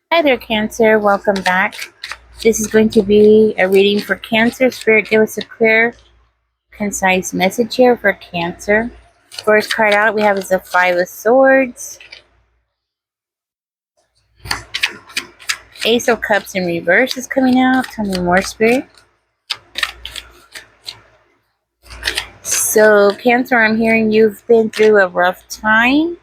Hi there, Cancer. Welcome back. This is going to be a reading for Cancer. Spirit, give us a clear, concise message here for Cancer. First card out we have is the Five of Swords, Ace of Cups in reverse is coming out. Tell me more, Spirit. So, Cancer, I'm hearing you've been through a rough time.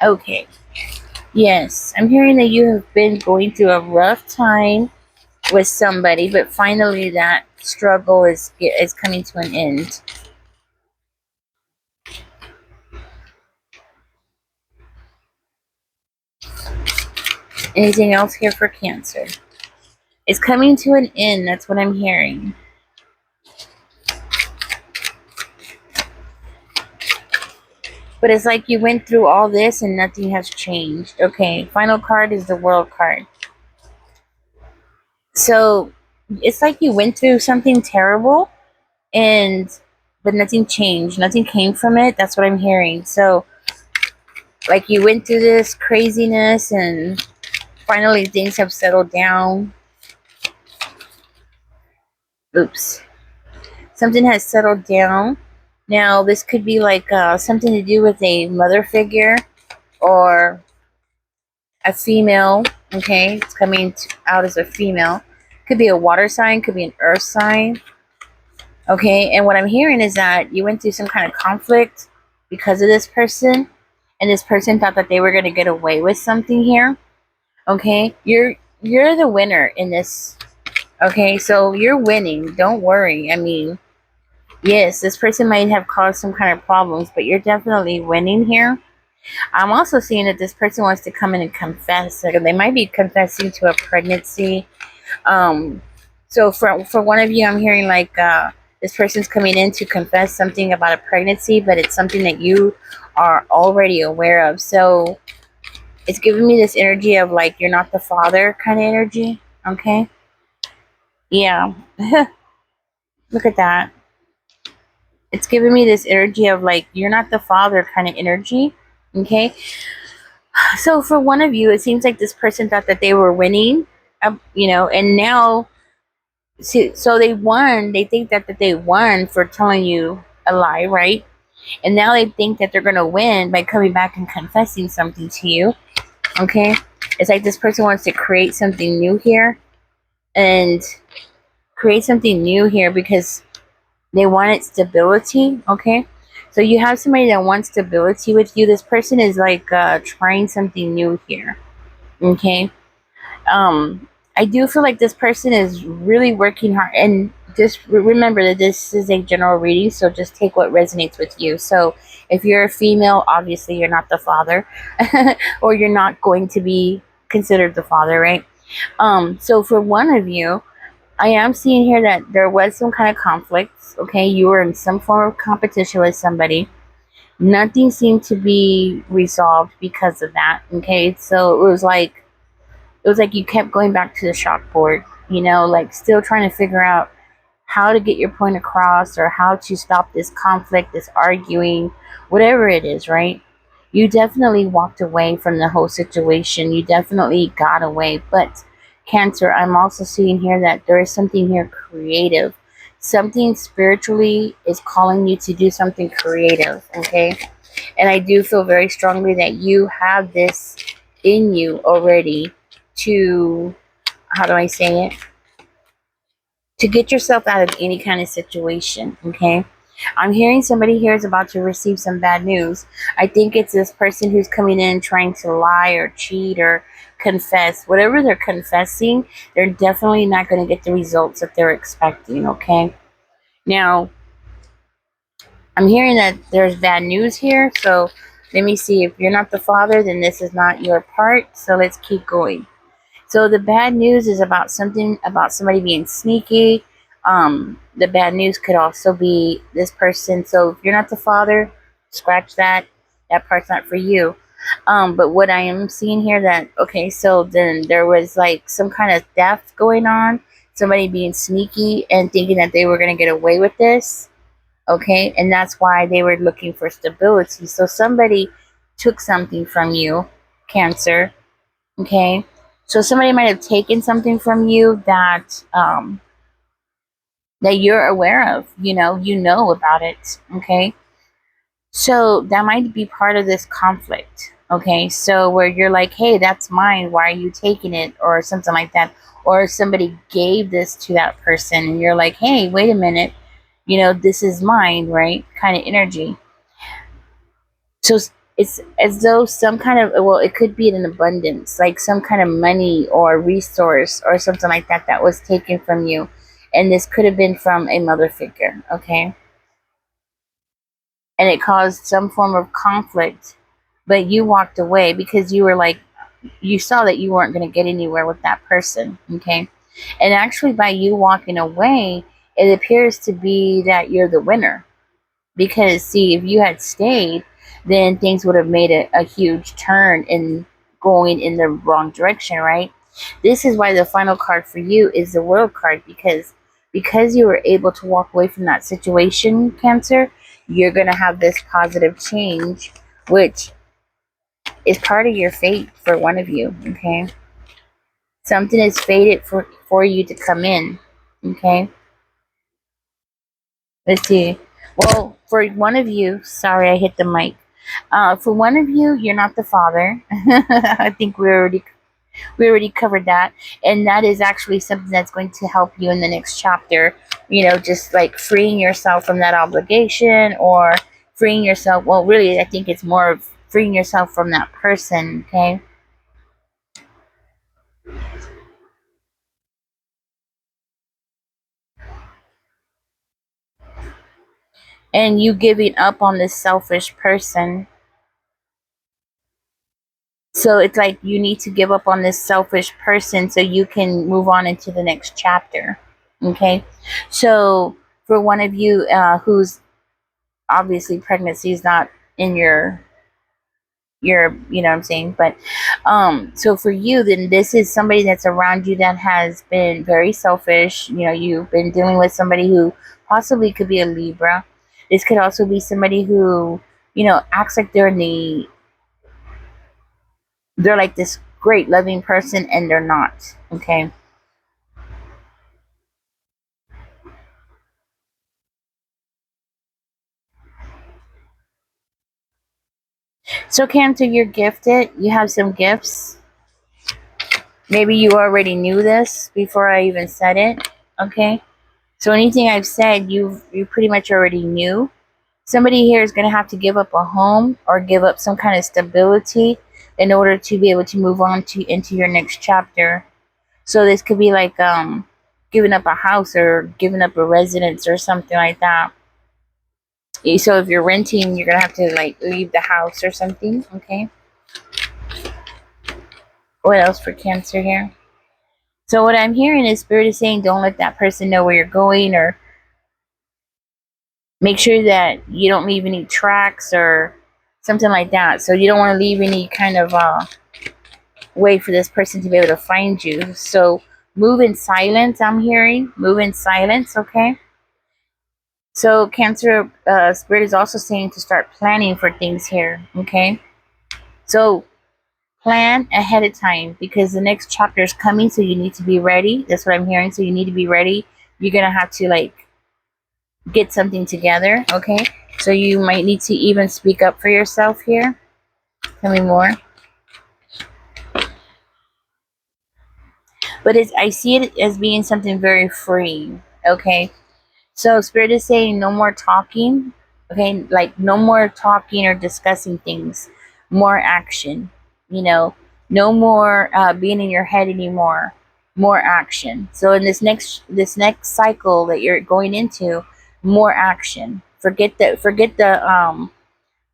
Okay. Yes, I'm hearing that you have been going through a rough time with somebody, but finally that struggle is coming to an end. Anything else here for Cancer? It's coming to an end. That's what I'm hearing. But it's like you went through all this and nothing has changed. Okay, final card is the World card. So it's like you went through something terrible and but nothing changed. Nothing came from it. That's what I'm hearing. So like you went through this craziness and finally things have settled down. Oops. Something has settled down. Now this could be like something to do with a mother figure or a female. Okay, it's coming out as a female. Could be a water sign, could be an earth sign. Okay, and what I'm hearing is that you went through some kind of conflict because of this person, and this person thought that they were going to get away with something here. Okay, you're the winner in this. Okay, so you're winning. Don't worry. I mean, yes, this person might have caused some kind of problems, but you're definitely winning here. I'm also seeing that this person wants to come in and confess. Like they might be confessing to a pregnancy. So for one of you, I'm hearing like this person's coming in to confess something about a pregnancy, but it's something that you are already aware of. So it's giving me this energy of like you're not the father kind of energy. Okay. Yeah. Look at that. It's giving me this energy of like you're not the father kind of energy. Okay. So for one of you, it seems like this person thought that they were winning, and now, so they won. They think that they won for telling you a lie, right? And now they think that they're going to win by coming back and confessing something to you. Okay? It's like this person wants to create something new here and create something new here because they wanted stability. Okay? So you have somebody that wants stability with you. This person is like trying something new here. Okay? I do feel like this person is really working hard, and just remember that this is a general reading, so just take what resonates with you. So if you're a female, obviously you're not the father or you're not going to be considered the father, right? So for one of you, I am seeing here that there was some kind of conflict. Okay, you were in some form of competition with somebody. Nothing seemed to be resolved because of that. Okay, so it was like you kept going back to the chalkboard, like still trying to figure out how to get your point across or how to stop this conflict, this arguing, whatever it is, right? You definitely walked away from the whole situation. You definitely got away. But, Cancer, I'm also seeing here that there is something here creative. Something spiritually is calling you to do something creative, okay? And I do feel very strongly that you have this in you already to, how do I say it? To get yourself out of any kind of situation, okay? I'm hearing somebody here is about to receive some bad news. I think it's this person who's coming in trying to lie or cheat or confess. Whatever they're confessing, they're definitely not going to get the results that they're expecting, okay? Now, I'm hearing that there's bad news here, so let me see. If you're not the father, then this is not your part, so let's keep going. So the bad news is about somebody being sneaky. The bad news could also be this person. So if you're not the father, scratch that. That part's not for you. But what I am seeing here that, okay, so then there was like some kind of theft going on. Somebody being sneaky and thinking that they were going to get away with this. Okay. And that's why they were looking for stability. So somebody took something from you, Cancer. Okay, so somebody might have taken something from you that you're aware of. You know about it. Okay, so that might be part of this conflict. Okay, so where you're like, hey, that's mine. Why are you taking it, or something like that, or somebody gave this to that person, and you're like, hey, wait a minute. This is mine, right? Kind of energy. So it's as though some kind of, well, it could be an abundance, like some kind of money or resource or something like that was taken from you, and this could have been from a mother figure. Okay, and it caused some form of conflict, but you walked away because you were like, you saw that you weren't going to get anywhere with that person. Okay, and actually by you walking away, it appears to be that you're the winner. Because, see, if you had stayed, then things would have made a huge turn in going in the wrong direction, right? This is why the final card for you is the World card, because you were able to walk away from that situation, Cancer. You're going to have this positive change, which is part of your fate for one of you. Okay, something is fated for you to come in. Okay, let's see. Well, for one of you, sorry, I hit the mic. For one of you, you're not the father. I think we already covered that, and that is actually something that's going to help you in the next chapter. Just like freeing yourself from that obligation, or freeing yourself. Well, really, I think it's more of freeing yourself from that person. Okay, and you giving up on this selfish person. So it's like you need to give up on this selfish person so you can move on into the next chapter. Okay. So for one of you who's obviously pregnancy is not in your what I'm saying, but so for you, then this is somebody that's around you that has been very selfish. You've been dealing with somebody who possibly could be a Libra. This could also be somebody who acts like they're like this great loving person, and they're not. Okay, so Cancer, you're gifted. You have some gifts. Maybe you already knew this before I even said it. Okay, so anything I've said, you pretty much already knew. Somebody here is going to have to give up a home or give up some kind of stability in order to be able to move on to into your next chapter. So this could be like giving up a house or giving up a residence or something like that. So if you're renting, you're gonna have to like leave the house or something. Okay. What else for Cancer here? So what I'm hearing is Spirit is saying, don't let that person know where you're going, or make sure that you don't leave any tracks or something like that. So you don't want to leave any kind of way for this person to be able to find you. So move in silence. I'm hearing move in silence. Okay. So Cancer Spirit is also saying to start planning for things here. Okay. So plan ahead of time because the next chapter is coming, so you need to be ready. That's what I'm hearing. So you need to be ready. You're gonna have to like get something together. Okay, so you might need to even speak up for yourself here. Tell me more. But I see it as being something very free. Okay, so Spirit is saying no more talking. Okay, like no more talking or discussing things. More action. You know, no more being in your head anymore. More action. So in this next cycle that you're going into, more action. Forget the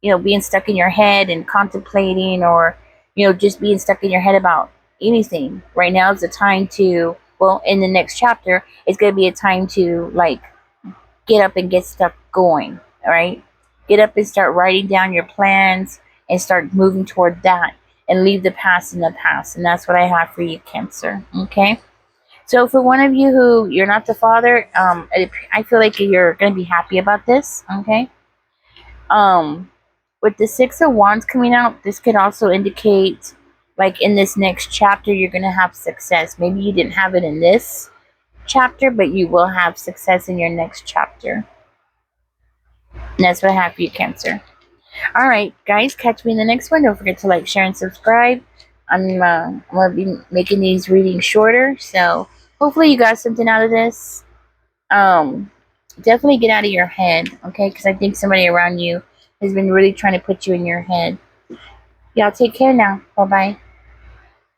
being stuck in your head and contemplating, or just being stuck in your head about anything. Right now is the time to, well, in the next chapter it's going to be a time to like get up and get stuff going. All right, get up and start writing down your plans and start moving toward that, and leave the past in the past. And that's what I have for you, Cancer. Okay, so for one of you who you're not the father, I feel like you're going to be happy about this. Okay, um With the Six of Wands coming out, this could also indicate, like in this next chapter, you're going to have success. Maybe you didn't have it in this chapter, but you will have success in your next chapter. And that's what I have for you, Cancer. Alright, guys, catch me in the next one. Don't forget to like, share, and subscribe. I'm going to be making these readings shorter, so hopefully you got something out of this. Definitely get out of your head, okay? Because I think somebody around you has been really trying to put you in your head. Y'all take care now. Bye-bye.